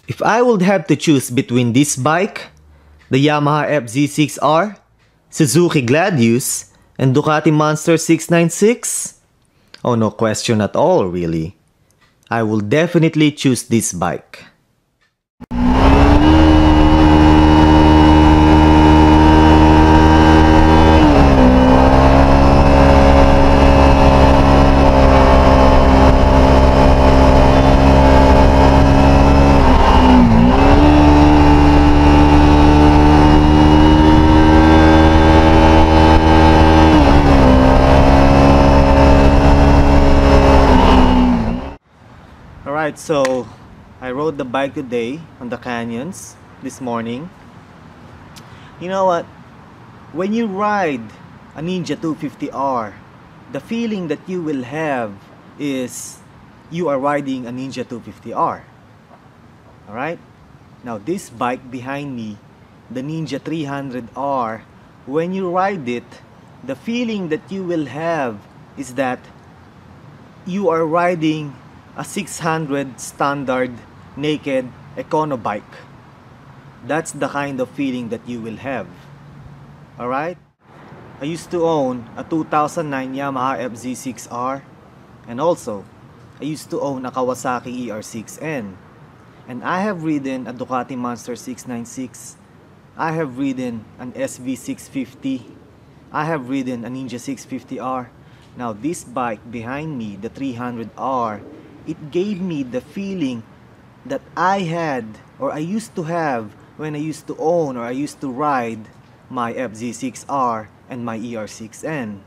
If I would have to choose between this bike, the Yamaha FZ6R, Suzuki Gladius, and Ducati Monster 696, oh, no question at all, really. I will definitely choose this bike. Alright, so I rode the bike today on the canyons this morning. You know what? When you ride a Ninja 250R, the feeling that you will have is you are riding a Ninja 250R. Alright? Now this bike behind me, the Ninja 300R, when you ride it, the feeling that you will have is that you are riding a 600 standard naked econo bike. That's the kind of feeling that you will have. Alright? I used to own a 2009 Yamaha FZ6R, and also I used to own a Kawasaki ER6N, and I have ridden a Ducati Monster 696. I have ridden an SV650. I have ridden a Ninja 650R. Now this bike behind me, the 300R, it gave me the feeling that I had, or I used to have, when I used to own or I used to ride my FZ6R and my ER6N.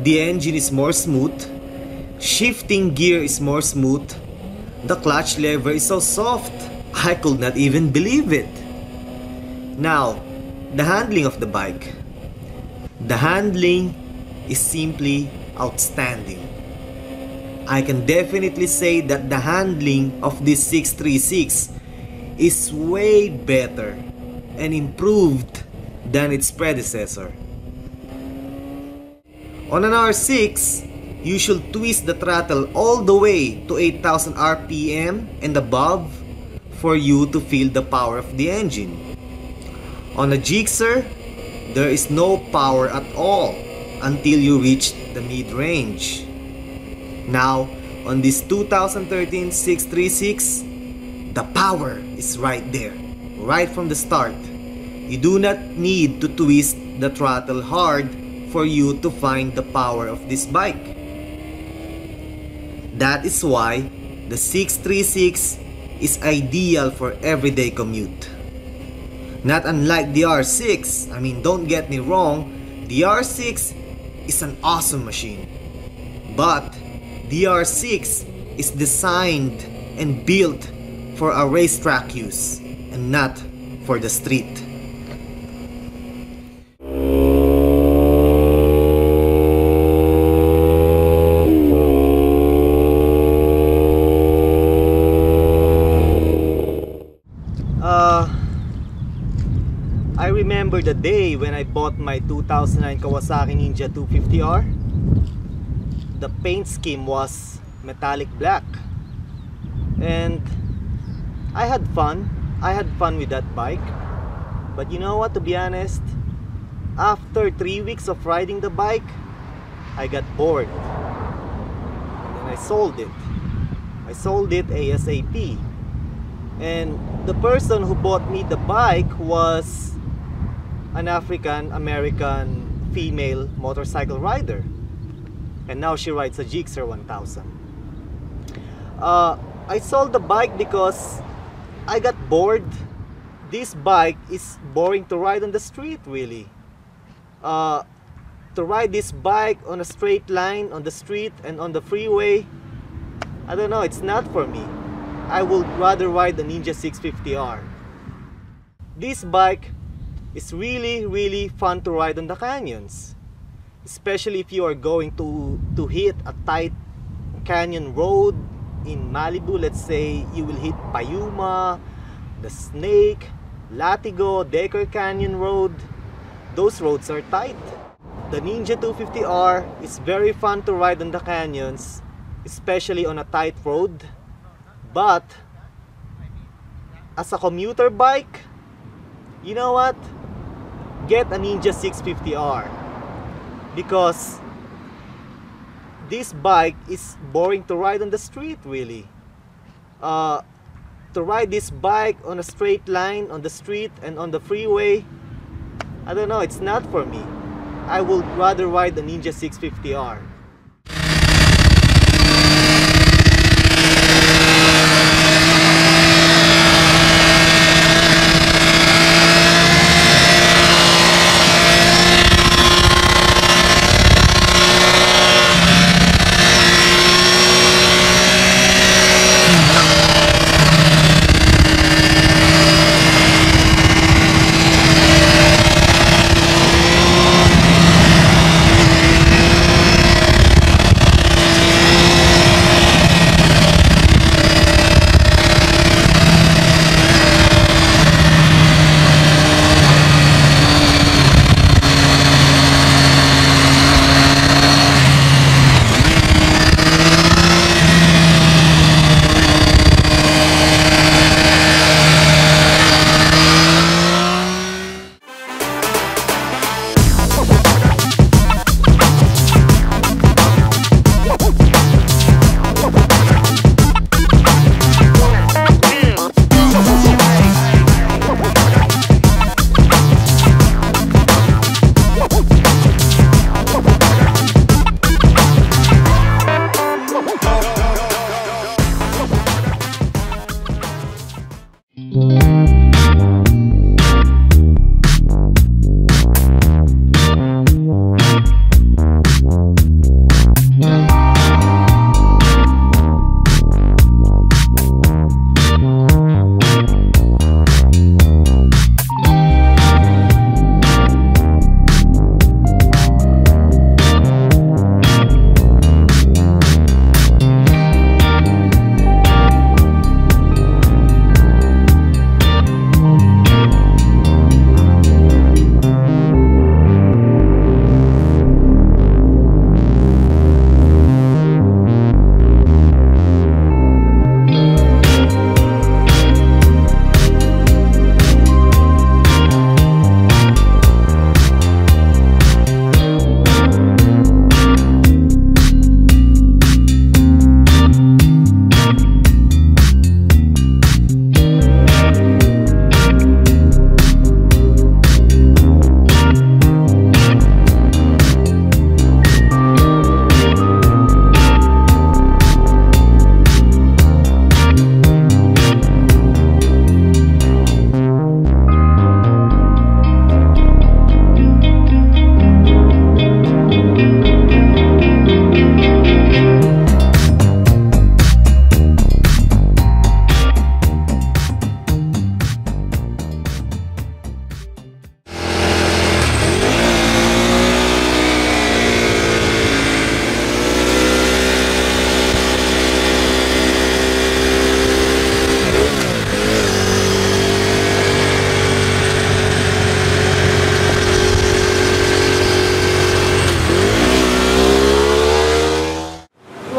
The engine is more smooth, shifting gear is more smooth, the clutch lever is so soft, I could not even believe it. Now, the handling of the bike. The handling is simply outstanding. I can definitely say that the handling of this 636 is way better and improved than its predecessor. On an R6, you should twist the throttle all the way to 8,000 RPM and above for you to feel the power of the engine. On a Gixxer, there is no power at all until you reach the mid-range. Now, on this 2013 636, the power is right there, right from the start. You do not need to twist the throttle hard for you to find the power of this bike. That is why the 636 is ideal for everyday commute. Not unlike the R6, I mean, don't get me wrong, the R6 is an awesome machine. But the R6 is designed and built for a racetrack use and not for the street. I remember the day when I bought my 2009 Kawasaki Ninja 250R. The paint scheme was metallic black, and I had fun with that bike. But you know what, to be honest, after 3 weeks of riding the bike, I got bored and then I sold it. I sold it ASAP. And the person who bought me the bike was an African American female motorcycle rider, and now she rides a Gixxer 1000. I sold the bike because I got bored. This bike is boring to ride on the street, really. To ride this bike on a straight line on the street and on the freeway, I don't know, it's not for me. I would rather ride the Ninja 650R. This bike is really fun to ride on the canyons, especially if you are going to hit a tight canyon road in Malibu. Let's say you will hit Payuma, the Snake, Latigo, Decker Canyon Road. Those roads are tight. The Ninja 250R is very fun to ride on the canyons, especially on a tight road. But as a commuter bike, you know what? Get a Ninja 650R, because this bike is boring to ride on the street, really. To ride this bike on a straight line on the street and on the freeway, I don't know, it's not for me. I would rather ride the Ninja 650R.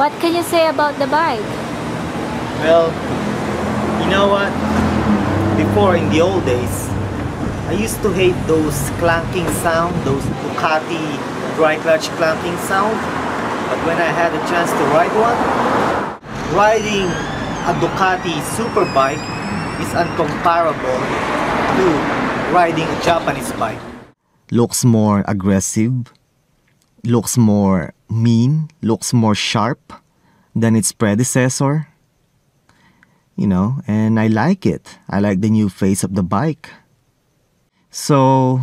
What can you say about the bike? Well, you know what? Before, in the old days, I used to hate those clanking sound, those Ducati dry clutch clanking sound. But when I had a chance to ride one, riding a Ducati superbike is uncomparable to riding a Japanese bike. Looks more aggressive, looks more mean, looks more sharp than its predecessor. You know, and I like it. I like the new face of the bike. So,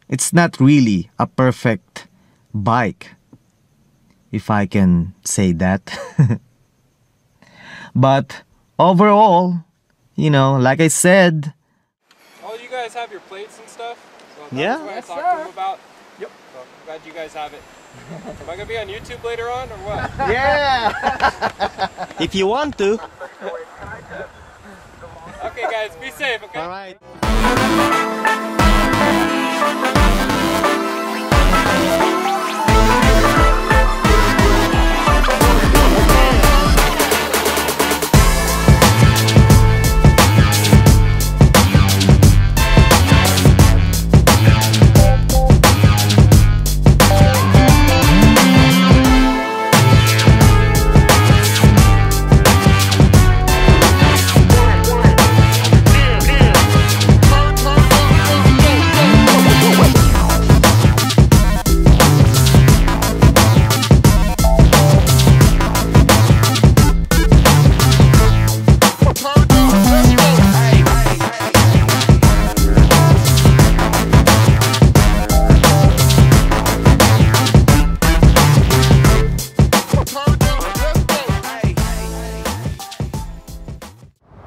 it's not really a perfect bike, if I can say that. But overall, you know, like I said. Oh, you guys have your plates and stuff? So Yeah. that's what I talked to them about. Yep. So I'm glad you guys have it. Am I going to be on YouTube later on or what? Yeah! If you want to. Okay guys, be safe, okay? Alright.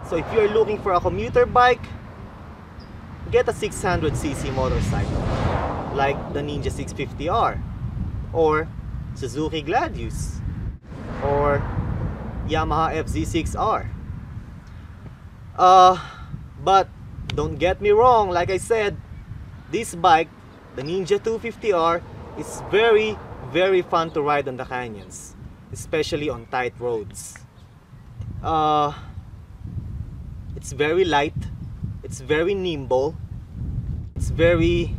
So if you're looking for a commuter bike, get a 600cc motorcycle like the Ninja 650R or Suzuki Gladius or Yamaha FZ6R. But don't get me wrong, like I said, this bike, the Ninja 250R, is very, very fun to ride on the canyons, especially on tight roads. It's very light, it's very nimble, it's very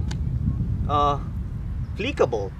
clickable.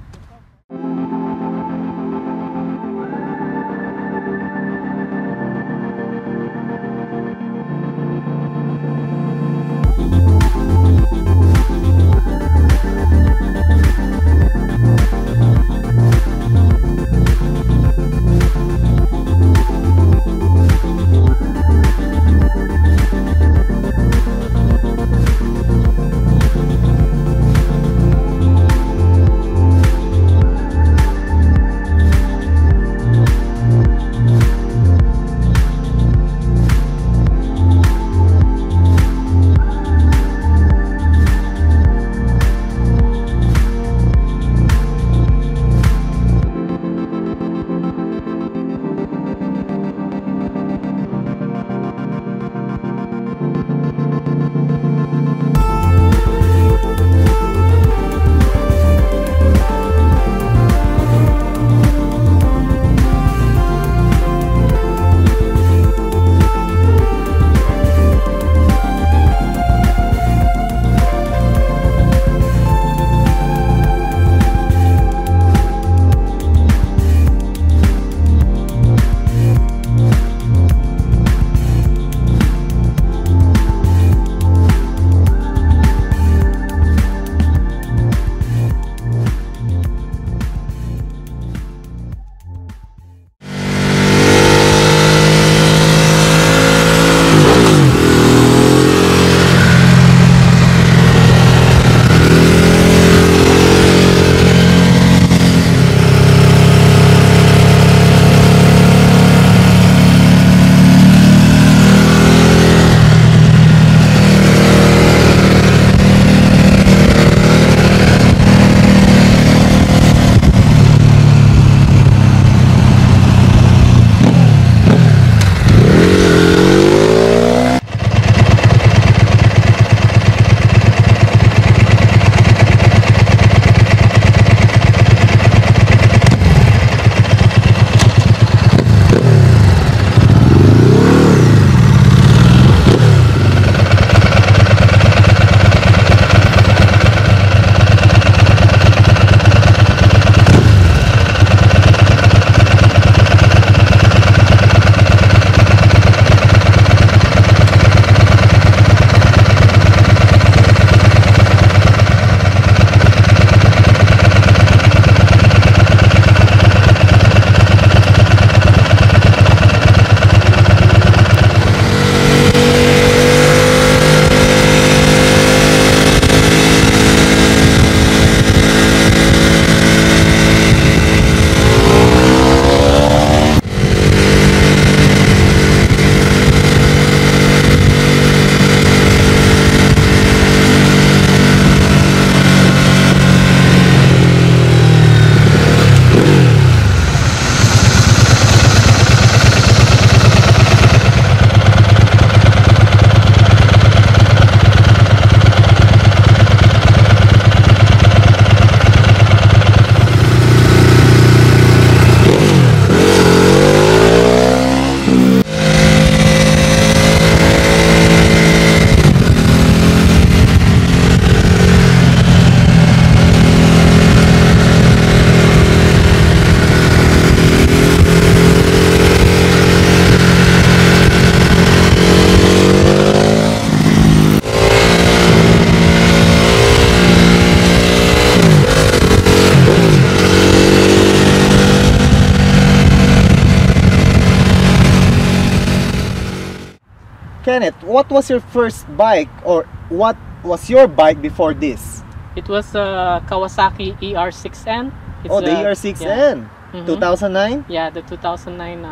Kenneth, what was your first bike, or what was your bike before this? It was a Kawasaki ER6N. It's Oh, the a- ER6N, yeah. 2009? Yeah, the 2009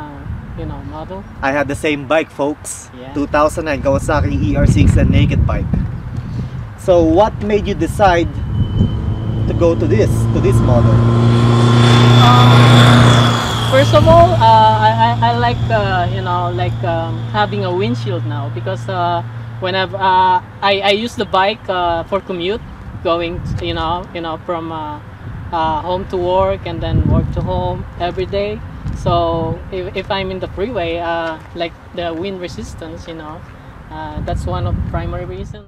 model. I had the same bike, folks. Yeah. 2009 Kawasaki ER6N naked bike. So what made you decide to go to this model? First of all, I like having a windshield now, because whenever I use the bike for commute, going from home to work and then work to home every day. So if I'm in the freeway, like the wind resistance, that's one of the primary reasons.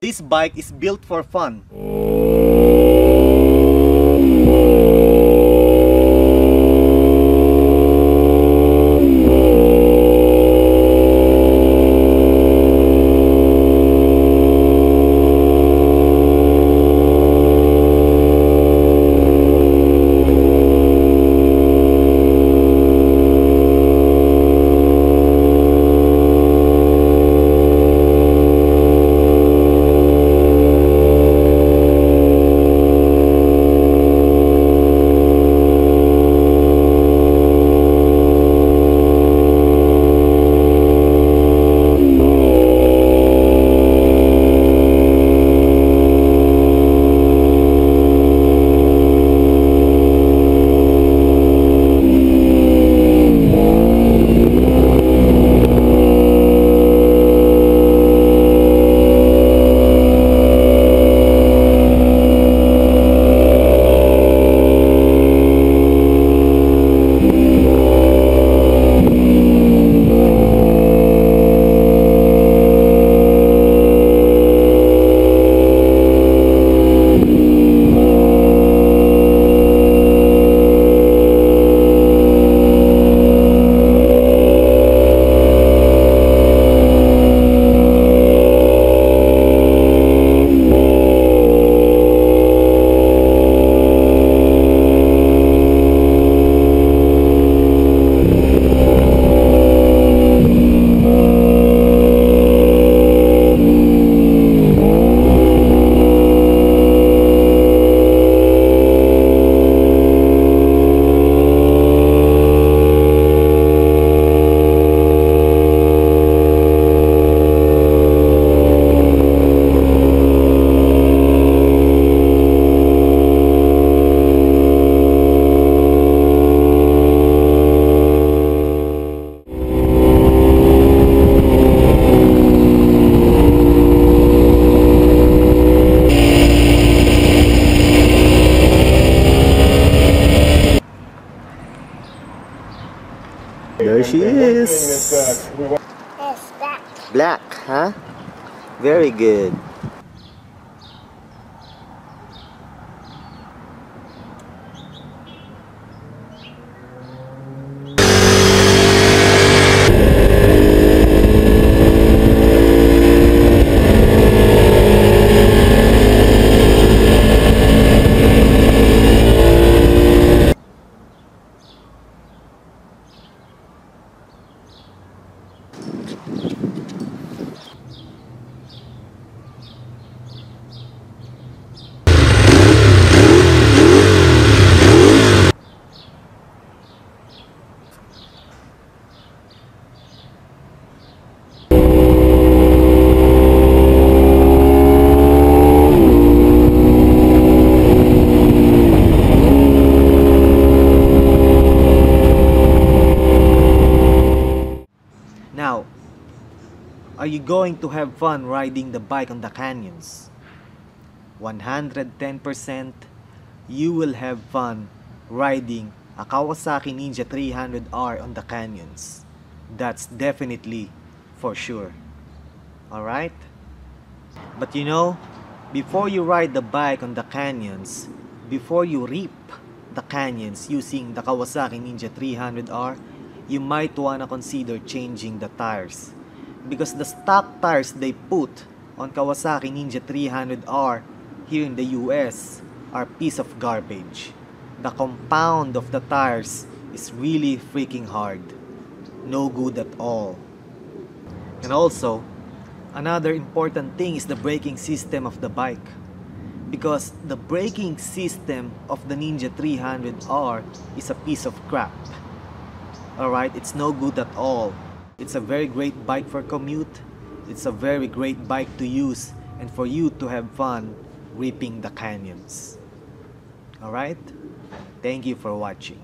This bike is built for fun. There she is. Black, huh? Very good. Now, are you going to have fun riding the bike on the canyons? 110% you will have fun riding a Kawasaki Ninja 300R on the canyons. That's definitely for sure. Alright? But you know, before you ride the bike on the canyons, before you reap the canyons using the Kawasaki Ninja 300R, you might wanna consider changing the tires, because the stock tires they put on Kawasaki Ninja 300R here in the US are a piece of garbage. The compound of the tires is really freaking hard. No good at all. And also, another important thing is the braking system of the bike. Because the braking system of the Ninja 300R is a piece of crap. Alright, it's no good at all. It's a very great bike for commute. It's a very great bike to use and for you to have fun ripping the canyons. Alright? Thank you for watching.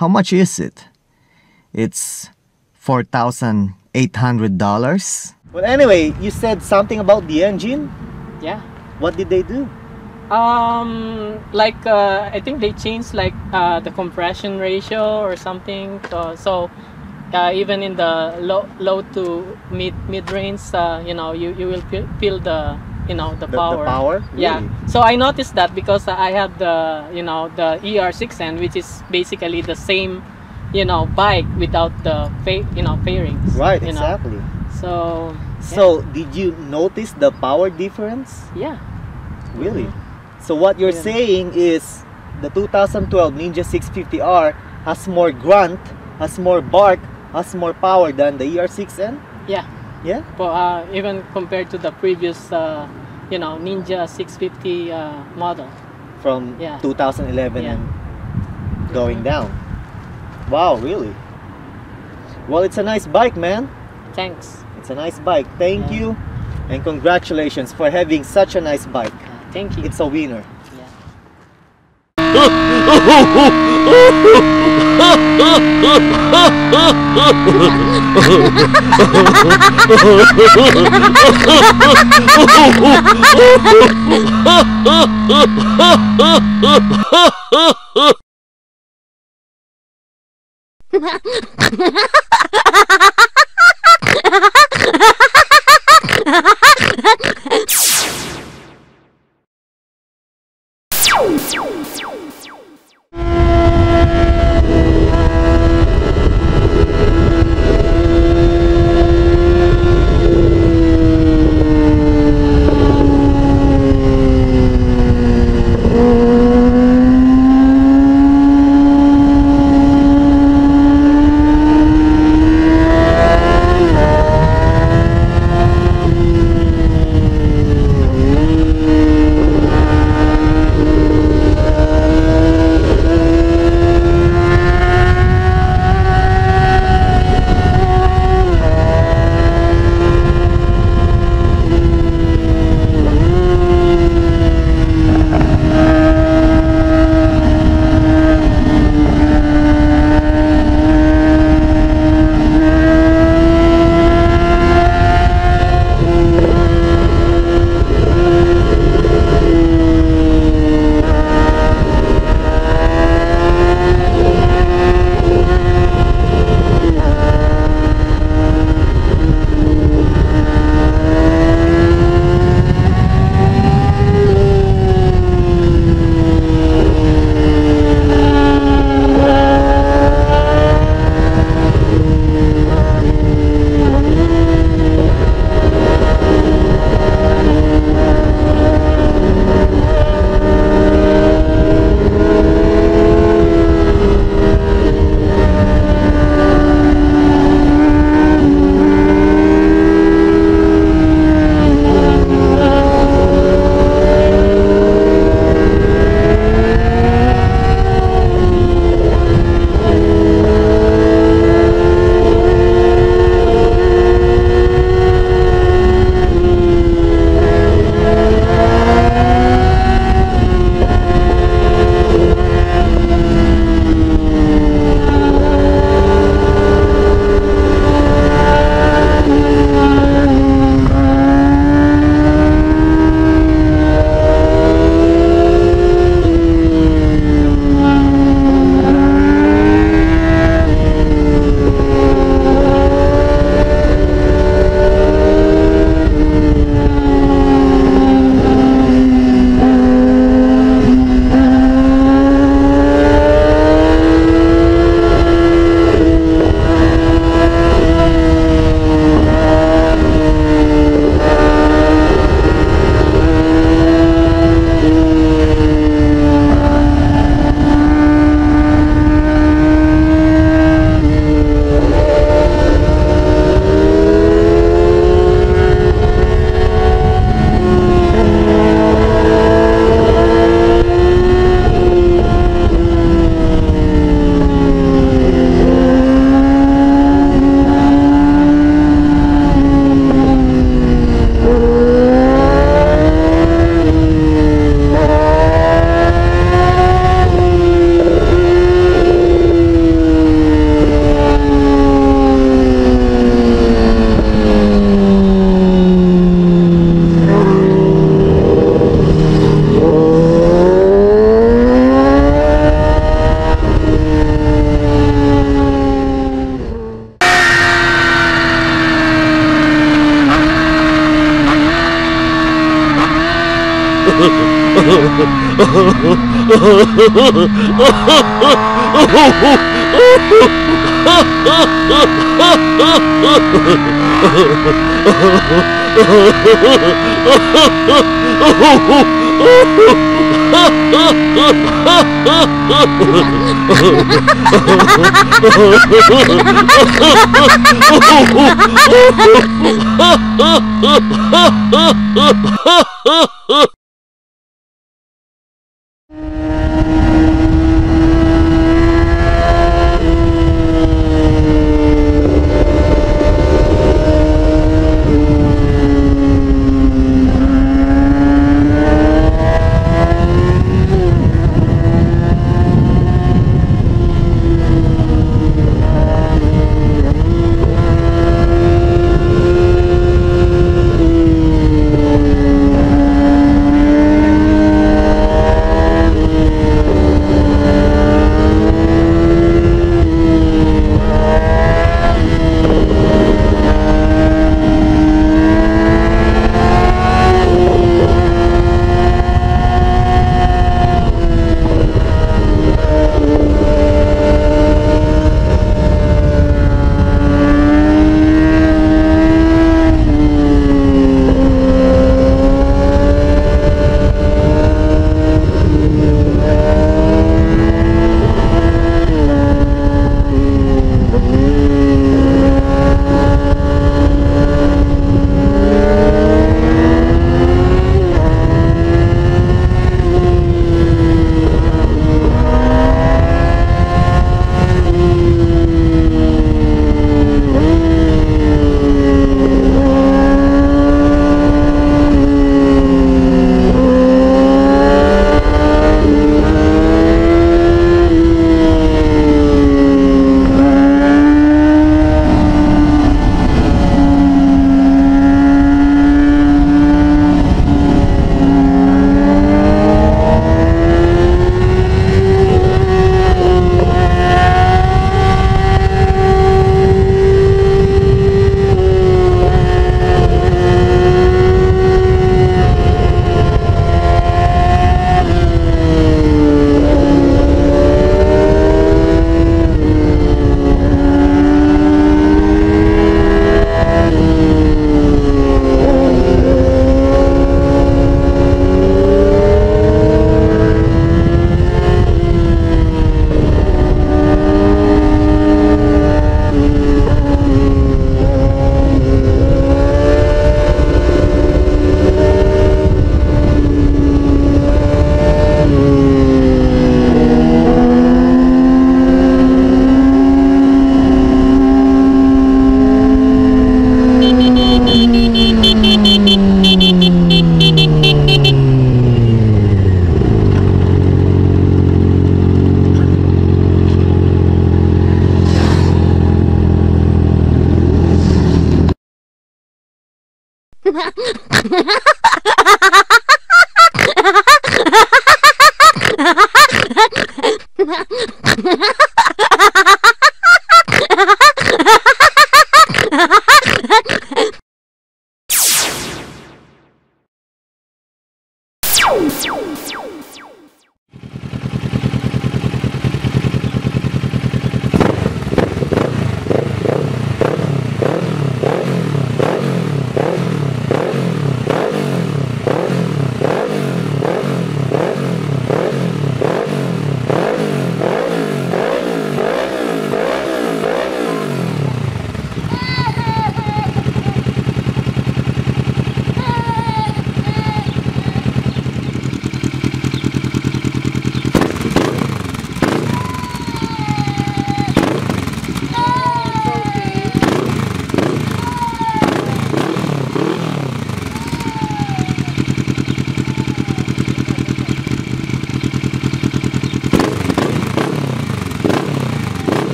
How much is it? It's $4,800. But anyway, you said something about the engine? Yeah. What did they do? I think they changed the compression ratio or something. So even in the low to mid range, you will feel the power. The power? Really? Yeah. So I noticed that because I had the ER6N, which is basically the same bike without the fairings. Right. Exactly. So. So did you notice the power difference? Yeah. Really? Mm-hmm. So what you're saying is the 2012 Ninja 650R has more grunt, has more bark, has more power than the ER6N? Yeah. Yeah? But even compared to the previous Ninja 650 model. From 2011 and going down. Wow, really? Well, it's a nice bike, man. Thanks. It's a nice bike. Thank you. And congratulations for having such a nice bike. Thank you. It's a winner. Yeah.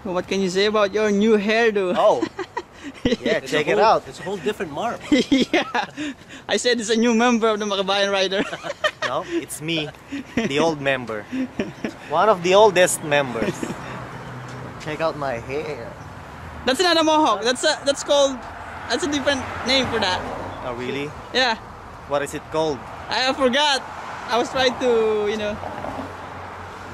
What can you say about your new hairdo? Oh, yeah, check it out. It's a whole different mark. Yeah, I said it's a new member of the Marknowhereman Rider. No, it's me, the old member. One of the oldest members. Check out my hair. That's not a mohawk. That's a different name for that. Oh, really? Yeah, What is it called? I forgot. I was trying to, you know.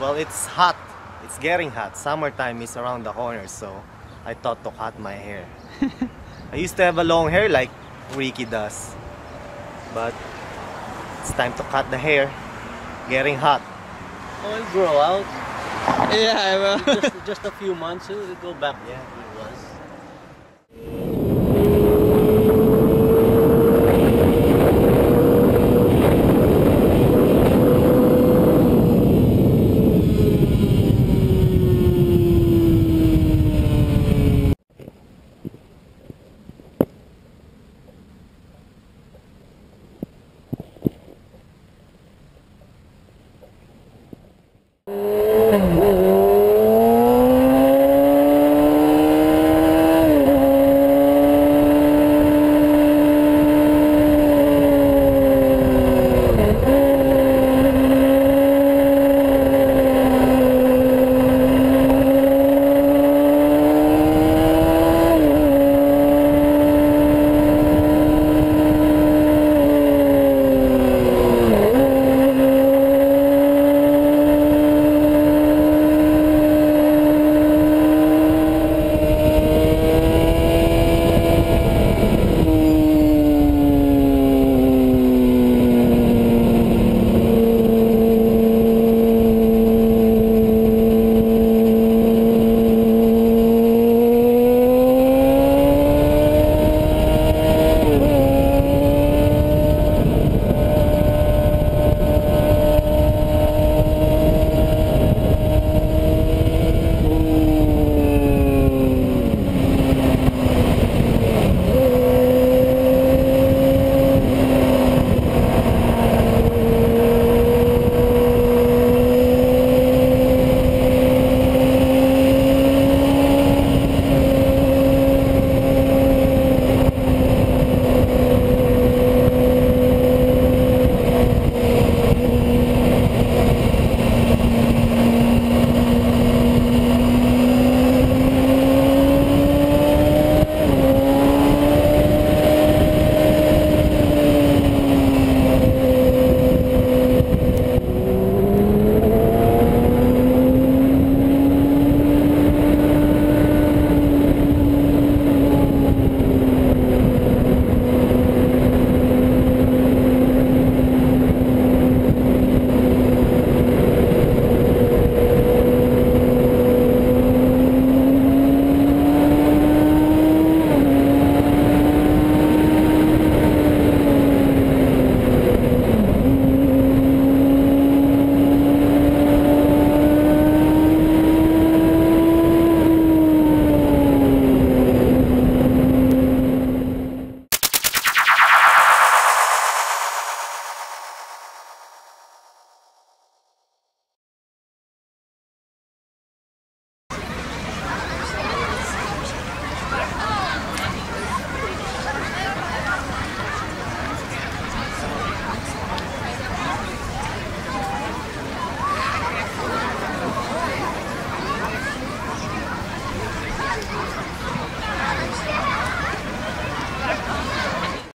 Well, it's hot. It's getting hot. Summertime is around the corner, so I thought to cut my hair. I used to have a long hair like Ricky does, but it's time to cut the hair. Getting hot. Oh, it'll grow out. Yeah, I will. Just a few months, it'll go back. Yeah.